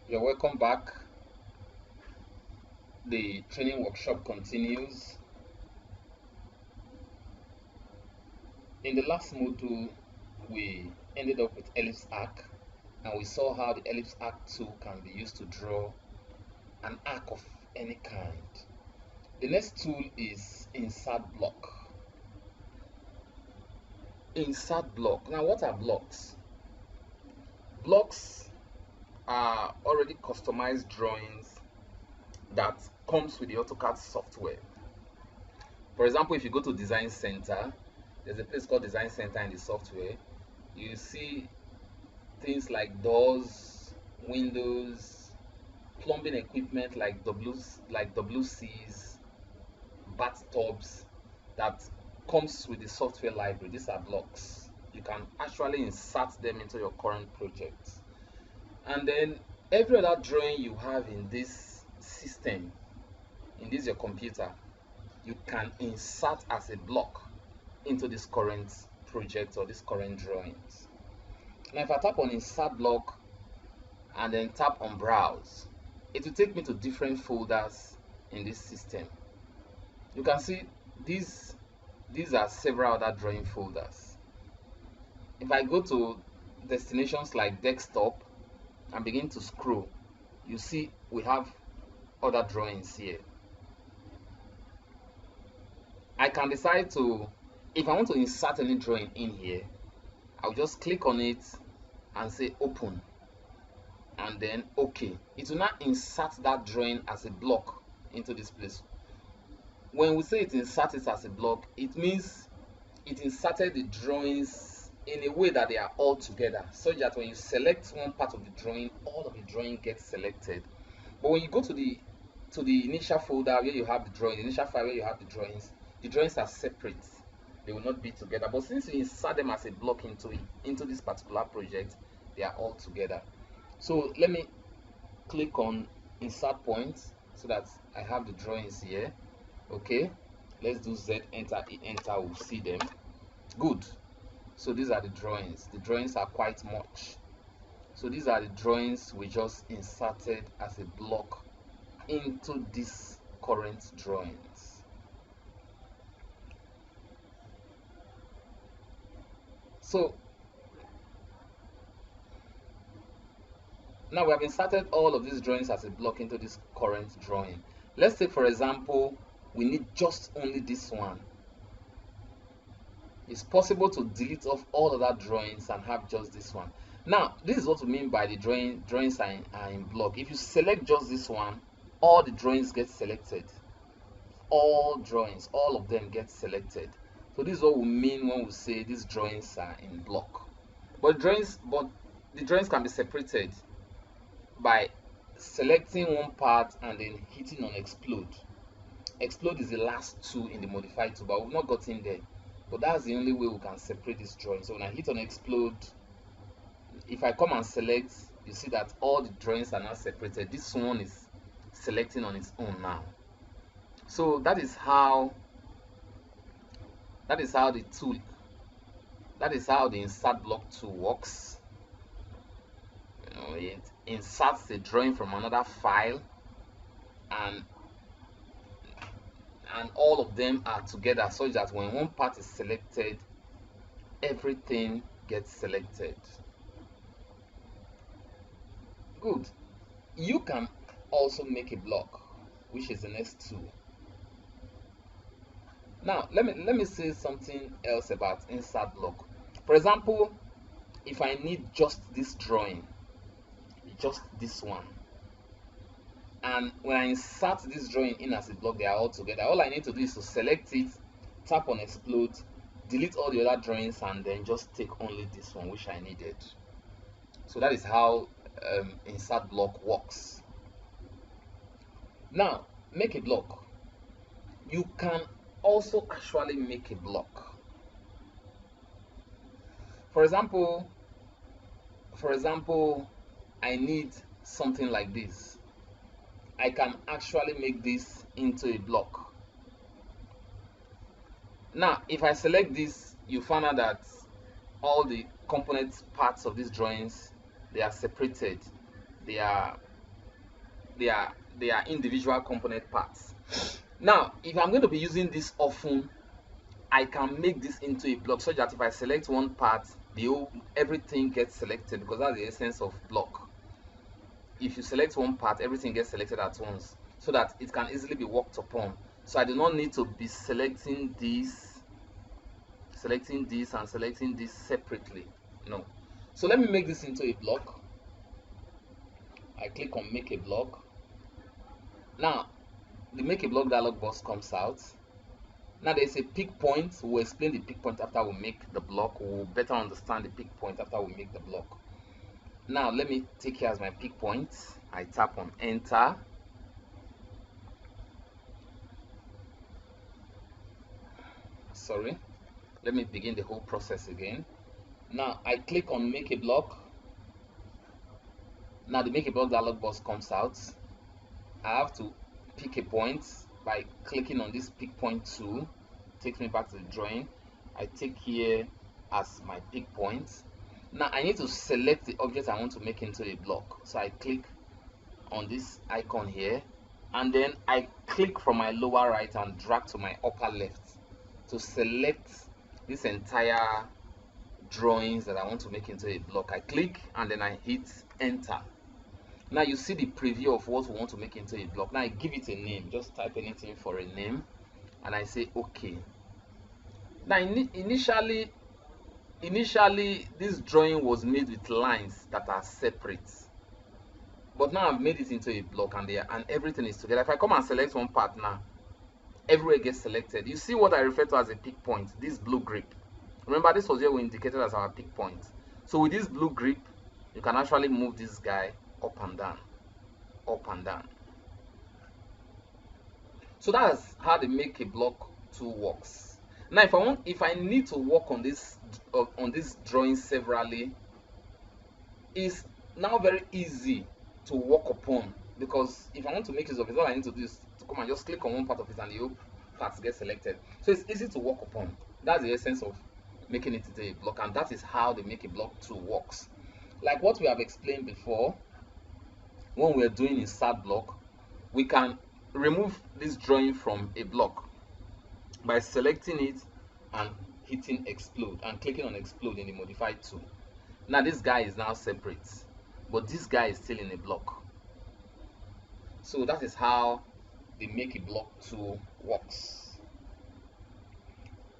You're welcome back. The training workshop continues. In the last module, we ended up with ellipse arc, and we saw how the ellipse arc tool can be used to draw an arc of any kind. The next tool is insert block. Insert block. Now, what are blocks? Blocks are already customized drawings that comes with the AutoCAD software. For example, if you go to Design Center, there's a place called Design Center in the software. You see things like doors, windows, plumbing equipment like WCs, bathtubs that comes with the software library. These are blocks. You can actually insert them into your current project. And then every other drawing you have in this system, in this your computer, you can insert as a block into this current project or this current drawings. Now if I tap on insert block and then tap on browse, it will take me to different folders in this system. You can see these are several other drawing folders. If I go to destinations like desktop and begin to scroll, you see we have other drawings here. I can decide to, if I want to insert any drawing in here, I'll just click on it and say open and then OK. It will now insert that drawing as a block into this place. When we say it inserted as a block, it means it inserted the drawings in a way that they are all together, such that when you select one part of the drawing, all of the drawing gets selected. But when you go to the initial folder where you have the drawing, the initial file where you have the drawings are separate. They will not be together. But since you insert them as a block into this particular project, they are all together. So let me click on insert points so that I have the drawings here. Okay, let's do Z, enter, enter, we'll see them. Good. So these are the drawings. The drawings are quite much. So these are the drawings we just inserted as a block into this current drawings. So now we have inserted all of these drawings as a block into this current drawing. Let's say, for example, we need just only this one. It's possible to delete off all other drawings and have just this one. Now, this is what we mean by the drawings are in block. If you select just this one, all the drawings get selected. All drawings, all of them get selected. So this is what we mean when we say these drawings are in block. But the drawings can be separated by selecting one part and then hitting on explode. Explode is the last tool in the modify tool, but we've not gotten there. But that's the only way we can separate this drawing. So when I hit on explode, if I come and select, you see that all the drawings are now separated. This one is selecting on its own now. So that is how the insert block tool works. It inserts the drawing from another file, and all of them are together, such that when one part is selected, everything gets selected. Good. You can also make a block, which is the next tool. Now let me say something else about insert block. For example, if I need just this drawing, just this one, and when I insert this drawing in as a block, they are all together. All I need to do is to select it, tap on explode, delete all the other drawings, and then just take only this one which I needed. So that is how insert block works. Now, make a block. You can also actually make a block. For example, I need something like this. I can actually make this into a block. Now, if I select this, you find out that all the component parts of these drawings, they are separated. They are they are individual component parts. Now, if I'm going to be using this often, I can make this into a block such that if I select one part, everything gets selected, because that's the essence of block. If you select one part, everything gets selected at once, so that it can easily be worked upon. So I do not need to be selecting this and selecting this separately. No. So let me make this into a block. I click on make a block. Now the make a block dialog box comes out. Now there's a pick point. We'll explain the pick point after we make the block. We'll better understand the pick point after we make the block. Now let me take here as my pick point. I tap on enter. Sorry, let me begin the whole process again. Now I click on make a block. Now the make a block dialog box comes out. I have to pick a point by clicking on this pick point tool. Takes me back to the drawing. I take here as my pick point. Now I need to select the object I want to make into a block. So I click on this icon here, and then I click from my lower right and drag to my upper left to select this entire drawings that I want to make into a block. I click and then I hit enter. Now you see the preview of what we want to make into a block. Now I give it a name. Just type anything for a name and I say okay. Now initially this drawing was made with lines that are separate, but now I've made it into a block and everything is together. If I come and select one part now, everywhere gets selected. You see what I refer to as a pick point, this blue grip. Remember, this was where we indicated as our pick point. So with this blue grip, you can actually move this guy up and down, up and down. So that's how the make a block tool works. Now if I need to work on this drawing severally, it's now very easy to work upon, because if I want to make use of it, all I need to do is to come and just click on one part of it and the whole parts get selected. So it's easy to work upon. That's the essence of making it into a block, and that is how the make a block tool works. Like what we have explained before, when we're doing insert block, we can remove this drawing from a block by selecting it and hitting explode and clicking on explode in the modify tool. Now this guy is now separate, but this guy is still in a block. So that is how the make a block tool works.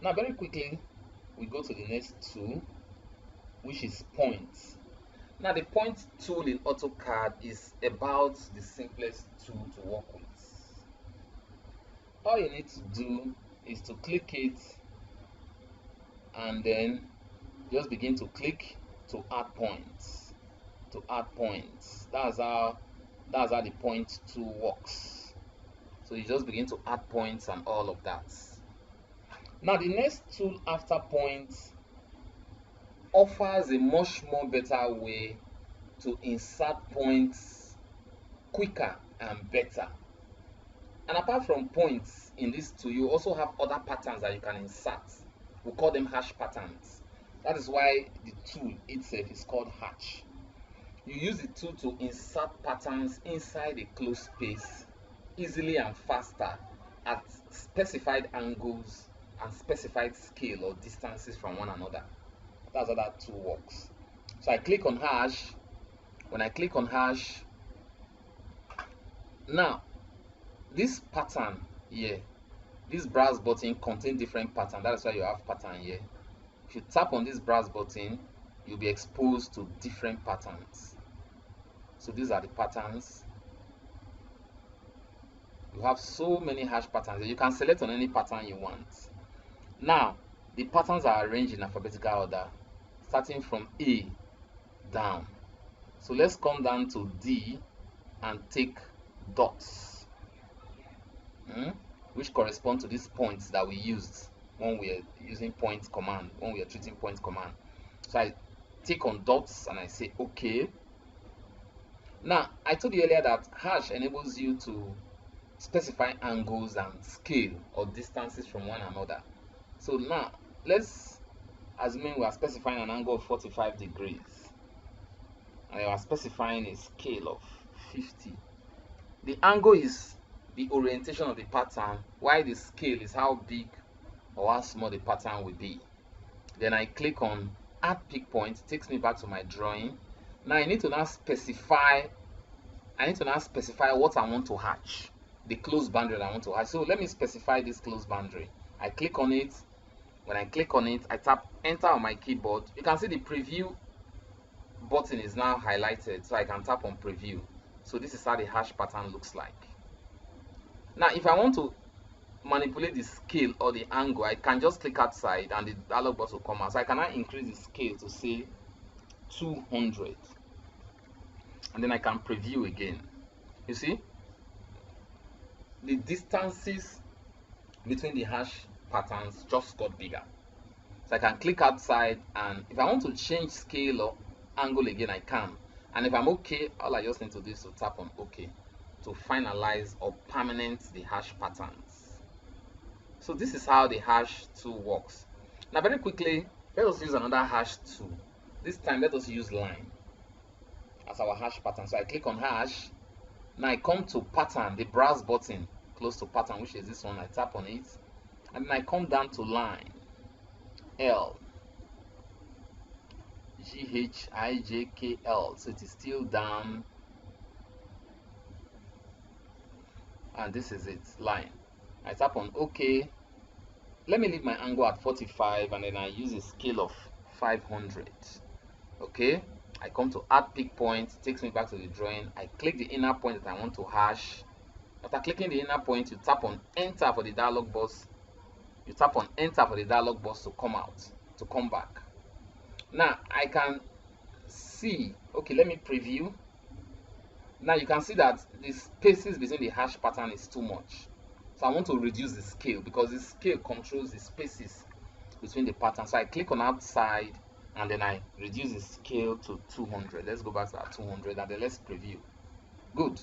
Now very quickly we go to the next tool, which is point. Now the point tool in AutoCAD is about the simplest tool to work with. All you need to do is to click it and then just begin to click to add points. To add points. That's how the point tool works. So you just begin to add points and all of that. Now the next tool after points offers a much more better way to insert points quicker and better. And apart from points in this tool, you also have other patterns that you can insert. We call them hash patterns. That is why the tool itself is called hash. You use the tool to insert patterns inside a closed space easily and faster at specified angles and specified scale or distances from one another. That's how that tool works. So I click on hash. When I click on hash, now this pattern here, this browse button contains different patterns. That is why you have pattern here. If you tap on this browse button, you'll be exposed to different patterns. So these are the patterns. You have so many hash patterns. You can select on any pattern you want. Now the patterns are arranged in alphabetical order, starting from A down. So let's come down to D and take dots, which correspond to these points that we used when we are using point command, when we are treating point command. So I take on dots and I say okay. Now I told you earlier that hash enables you to specify angles and scale or distances from one another. So now let's assume we are specifying an angle of 45 degrees and we are specifying a scale of 50. The angle is the orientation of the pattern, while the scale is how big or how small the pattern will be. Then I click on add pick point, takes me back to my drawing. Now I need to now specify what I want to hatch, the close boundary that I want to hatch. So let me specify this close boundary. I click on it. When I click on it, I tap enter on my keyboard. You can see the preview button is now highlighted, so I can tap on preview. So this is how the hash pattern looks like. Now if I want to manipulate the scale or the angle, I can just click outside and the dialog box will come out. So I can now increase the scale to say 200, and then I can preview again. You see, the distances between the hash patterns just got bigger. So I can click outside, and if I want to change scale or angle again, I can. And if I'm okay, all I just need to do is to tap on OK to finalize or permanent the hash patterns. So this is how the hash tool works. Now very quickly, let us use another hash tool. This time let us use line as our hash pattern. So I click on hash. Now I come to pattern, the browse button close to pattern, which is this one. I tap on it, and then I come down to line, L, GHIJKL. So it is still down, and this is it, line. I tap on OK. Let me leave my angle at 45, and then I use a scale of 500. Okay, I come to add pick point, takes me back to the drawing. I click the inner point that I want to hash. After clicking the inner point, you tap on enter for the dialog box. You tap on enter for the dialog box to come out, to come back. Now I can see, okay, let me preview. Now you can see that the spaces between the hash pattern is too much. So I want to reduce the scale, because the scale controls the spaces between the patterns. So I click on outside, and then I reduce the scale to 200. Let's go back to that 200, and then let's preview. Good.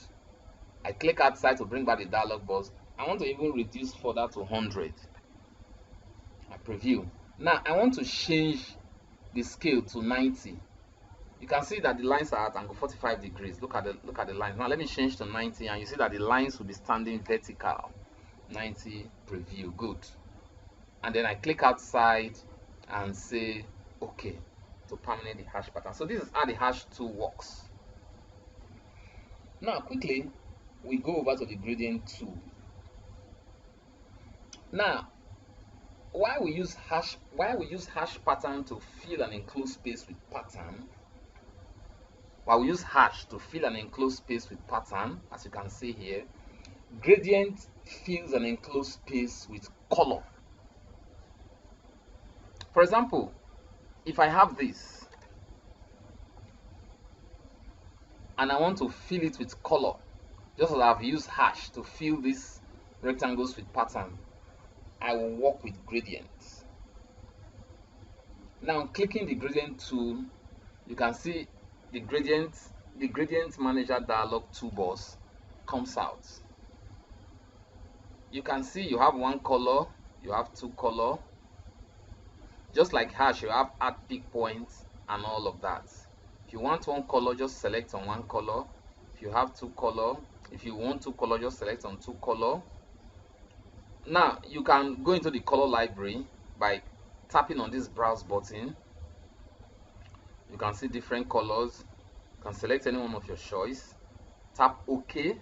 I click outside to bring back the dialog box. I want to even reduce further to 100. I preview. Now I want to change the scale to 90. You can see that the lines are at angle 45 degrees. Look at the lines. Now let me change to 90, and you see that the lines will be standing vertical. 90, preview. Good. And then I click outside and say OK to permanent the hash pattern. So this is how the hash tool works. Now quickly we go over to the gradient tool. Now why we use hash pattern to fill an enclosed space with pattern. While we use hash to fill an enclosed space with pattern, as you can see here, gradient fills an enclosed space with color. For example, if I have this and I want to fill it with color, just as I've used hash to fill these rectangles with pattern, I will work with gradients. Now clicking the gradient tool, you can see the gradient manager dialog toolbox comes out. You can see you have one color, you have two color. Just like hash, you have add pick points and all of that. If you want one color, just select on one color. If you have two color, if you want two color, just select on two color. Now you can go into the color library by tapping on this browse button. You can see different colors. You can select any one of your choice. Tap OK.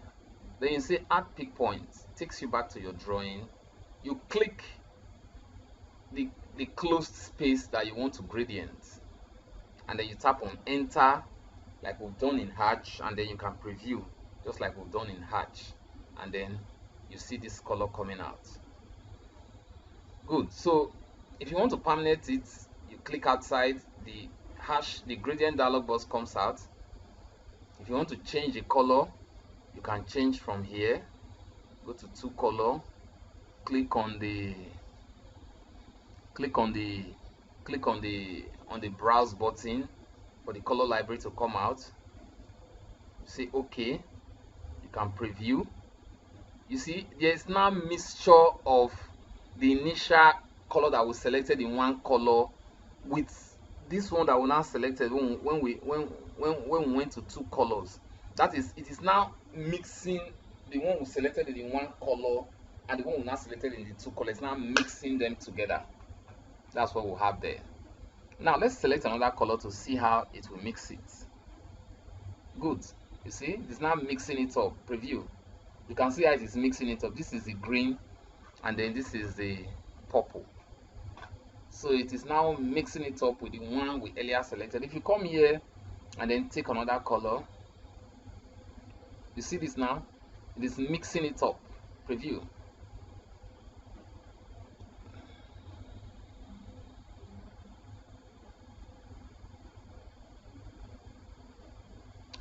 Then you say add pick points. Takes you back to your drawing. You click the closed space that you want to gradient, and then you tap on enter like we've done in hatch, and then you can preview just like we've done in hatch, and then you see this color coming out. Good. So if you want to permanent it, you click outside, the gradient dialog box comes out. If you want to change the color, you can change from here. Go to two color, click on the browse button for the color library to come out. Say OK. You can preview. You see there is now mixture of the initial color that was selected in one color with this one that we now selected when we went to two colors. That is, it is now mixing the one we selected in one color and the one we now selected in the two colors, now mixing them together. That's what we'll have there. Now let's select another color to see how it will mix it. Good. You see, it's now mixing it up. Preview. You can see how it is mixing it up. This is the green and then this is the purple. So it is now mixing it up with the one we earlier selected. If you come here and then take another color, you see this now? It is mixing it up. Preview.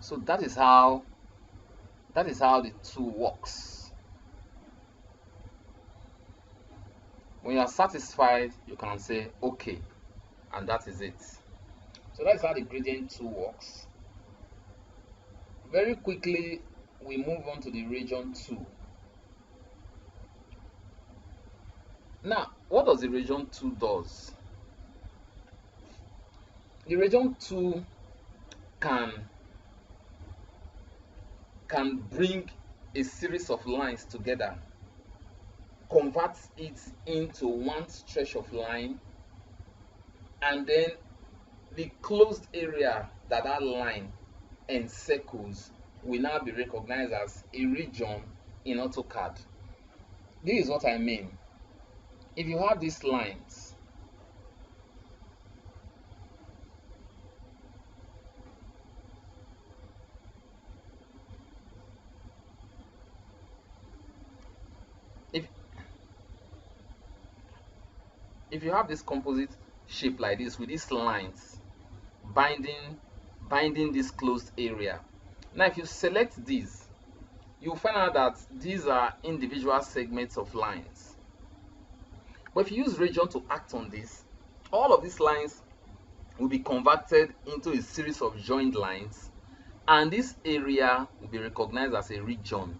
So that is how the tool works. When you are satisfied, you can say okay, and that is it. So that is how the gradient tool works. Very quickly, we move on to the region tool. Now, what does the region tool does? The region tool can bring a series of lines together, convert it into one stretch of line, and then the closed area that line encircles will now be recognized as a region in AutoCAD. This is what I mean. If you have these lines, if you have this composite shape like this with these lines binding this closed area, now if you select these, you'll find out that these are individual segments of lines. But if you use region to act on this, all of these lines will be converted into a series of joined lines, and this area will be recognized as a region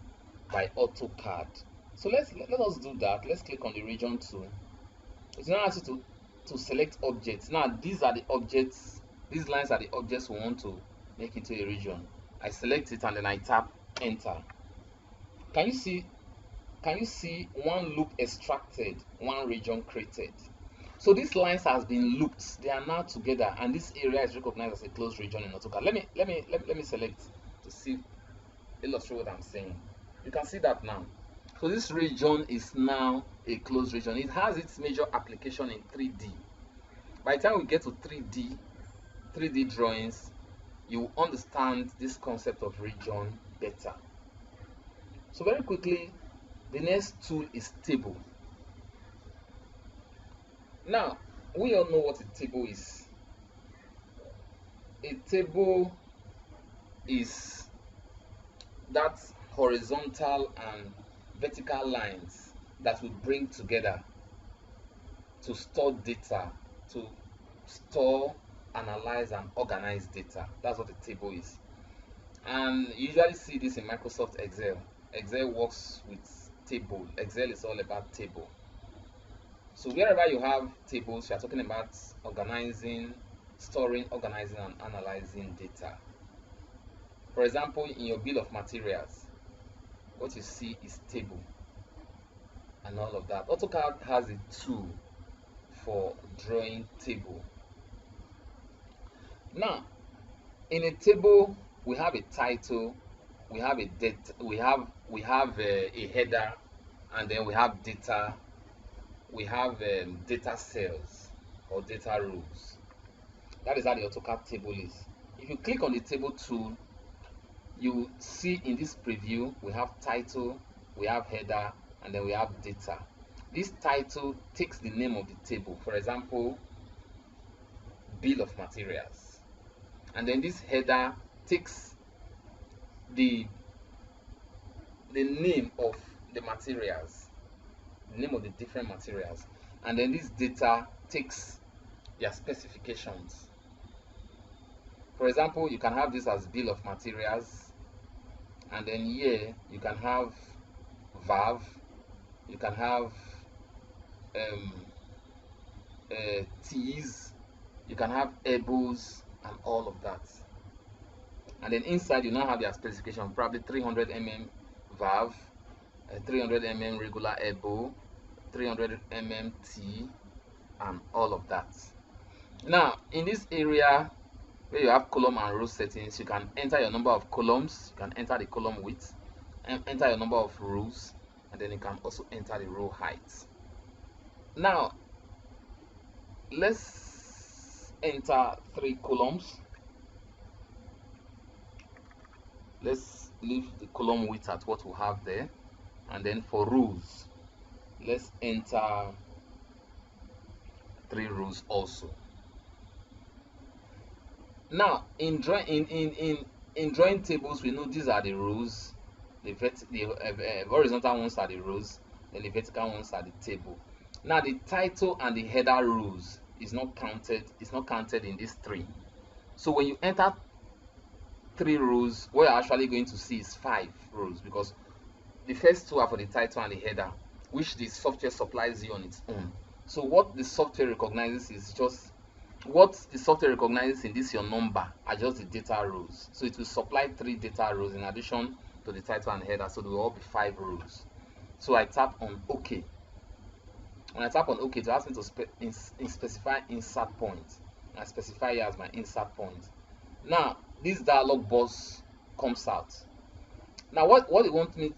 by AutoCAD. So let us do that. Let's click on the region tool. It's now asks you to select objects. Now these are the objects, these lines are the objects we want to make into a region. I select it and then I tap enter. Can you see one loop extracted, one region created? So these lines has been looped, they are now together, and this area is recognized as a closed region in AutoCAD. Let me select to see, illustrate what I'm saying. You can see that now. So this region is now a closed region. It has its major application in 3D. By the time we get to 3D drawings, you understand this concept of region better. So very quickly, the next tool is table. Now, we all know what a table is. A table is that horizontal and vertical lines that we bring together to store data, to store, analyze, and organize data. That's what a table is. And you usually see this in Microsoft Excel. Excel works with table. Excel is all about table. So wherever you have tables, you are talking about organizing, storing, organizing, and analyzing data. For example, in your bill of materials, what you see is table and all of that. AutoCAD has a tool for drawing table. Now, in a table, we have a title, we have a date, we have a header, and then we have data. We have data cells or data rows. That is how the AutoCAD table is. If you click on the table tool, you see in this preview we have title, we have header, and then we have data. This title takes the name of the table, for example, bill of materials, and then this header takes the name of the materials, the name of the different materials, and then this data takes their specifications. For example, you can have this as bill of materials, and then here you can have valve, you can have T's, you can have elbows, and all of that. And then inside you now have their specification, probably 300 mm valve, 300 mm regular elbow, 300 mm T, and all of that. Now in this area where you have column and row settings, you can enter your number of columns, you can enter the column width, and enter your number of rows, and then you can also enter the row height. Now let's enter 3 columns. Let's leave the column width at what we have there, and then for rows let's enter 3 rows also. Now in drawing tables, we know these are the rows, the horizontal ones are the rows, then the vertical ones are the table. Now the title and the header rows is not counted, in these 3. So when you enter 3 rows, what you're actually going to see is 5 rows, because the first 2 are for the title and the header, which the software supplies you on its own. So what the software recognizes is just what the software recognizes in this your number are just the data rows. So it will supply 3 data rows in addition to the title and header, so there will all be 5 rows. So I tap on OK. When I tap on OK, it asks me to specify insert point. I specify here as my insert point. Now this dialog box comes out. Now what it wants me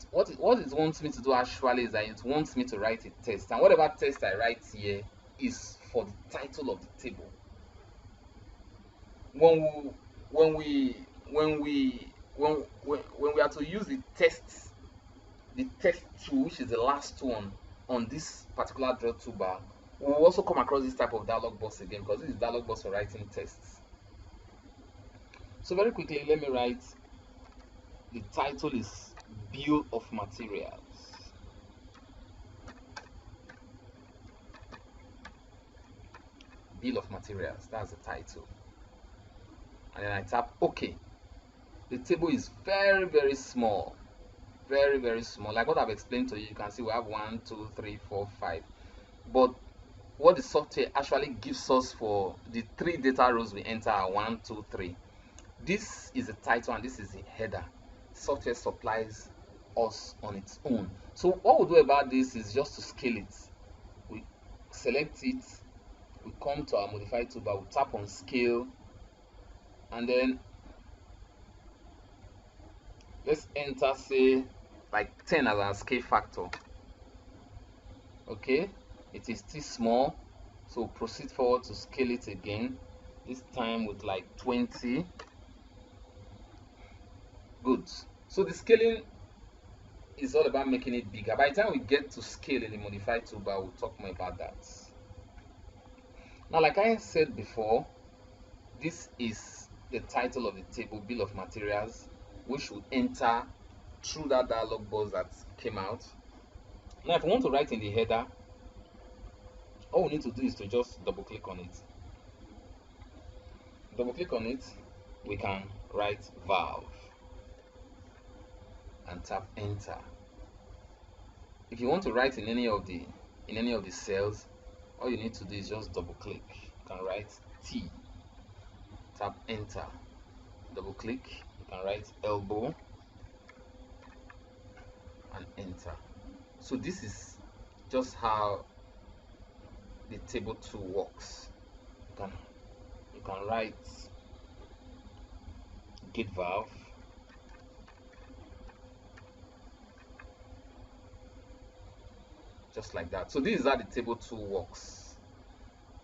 to do actually is that it wants me to write a text, and whatever text I write here is for the title of the table. When we are to use the text tool, which is the last one on this particular draw toolbar, we will also come across this type of dialog box again, because this is dialog box for writing tests. So very quickly, let me write. The title is Bill of Materials. Bill of Materials, that's the title. And then I tap OK. The table is very, very small. Very, very small. Like what I've explained to you, you can see we have 1, 2, 3, 4, 5. But what the software actually gives us for the 3 data rows we enter are 1, 2, 3. This is the title and this is the header. Software supplies us on its own. So what we'll do about this is just to scale it. We select it, we come to our modify toolbar, we tap on scale, and then let's enter, say, like 10 as our scale factor. Okay, it is still small, so proceed forward to scale it again, this time with like 20. Good. So the scaling is all about making it bigger. By the time we get to scale in the modify toolbar, we'll talk more about that. Now, like I said before, this is the title of the table, Bill of Materials, which will enter through that dialog box that came out. Now, if we want to write in the header, all we need to do is to just double click on it. Double click on it, we can write valve and tap enter. If you want to write in any of the cells, all you need to do is just double click. You can write T, tap enter, double click, you can write elbow and enter. So this is just how the table tool works. You can write gate valve, just like that. So this is how the table tool works.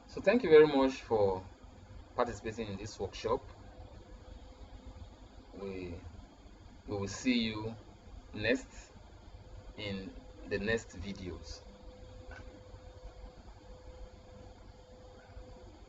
So thank you very much for participating in this workshop. We will see you next in the next videos.